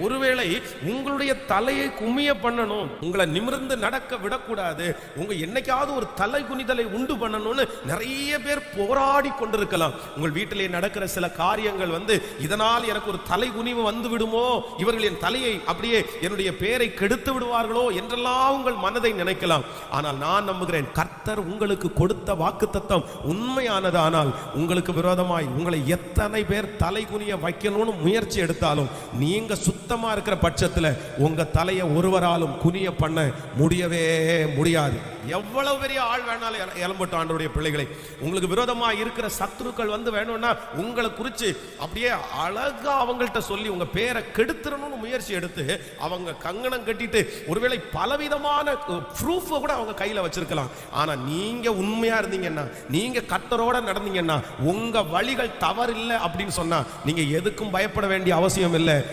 ஒருவேளை உங்களுடைய தலையை குமிய பண்ணணும், உங்களை நிமிர்ந்து நடக்க விடக்கூடாது, உங்க என்னைக்காவது ஒரு தலை குனிதலை உண்டு பண்ணணும்னு நிறைய பேர் போராடி கொண்டிருக்கலாம். உங்கள் வீட்டிலே நடக்கிற சில காரியங்கள் இதனால் எனக்கு ஒரு தலை குனிவு வந்து விடுமோ, இவர்கள் என் தலையை அப்படியே என்னுடைய பேரை கெடுத்து விடுவார்களோ என்றெல்லாம் உங்கள் மனதை நினைக்கலாம். ஆனால் நான் நம்புகிறேன், கர்த்தர் உங்களுக்கு கொடுத்த வாக்குத்தத்தம் உண்மையானதானால் உங்களுக்கு விரோதமாய் உங்களை எத்தனை பேர் தலை குனிய வைக்கணும்னு முயற்சி எடுத்தாலும் நீங்க சுத்தமா இருக்கிற பட்சத்துல உங்க தலையை ஒருவராலும் குனிய பண்ண முடியவே முடியாது. எவ்வளவு பெரிய ஆள் வேணாலும் எலம்பட்டும் ஆண்டவருடைய பிள்ளைகளை. உங்களுக்கு விரோதமா இருக்கிற சத்துருக்கள் வேணும்னா உங்களை குறிச்சு அப்படியே அழகா அவங்கள்ட்ட சொல்லி உங்க பேரை கெடுத்துறணும்னு முயற்சி எடுத்து அவங்க கங்கணம் கட்டிட்டு ஒருவேளை பலவிதமான ப்ரூஃப் கூட அவங்க கையில வச்சிருக்கலாம். ஆனா நீங்க உண்மையா இருந்தீங்கன்னா, நீங்க கர்த்தரோட நடந்தீங்கன்னா, உங்க வழிகள் தவறில்லை அப்படின்னு சொன்னா நீங்க எதுக்கும் பயப்பட வேண்டிய அவசியம் இல்லை.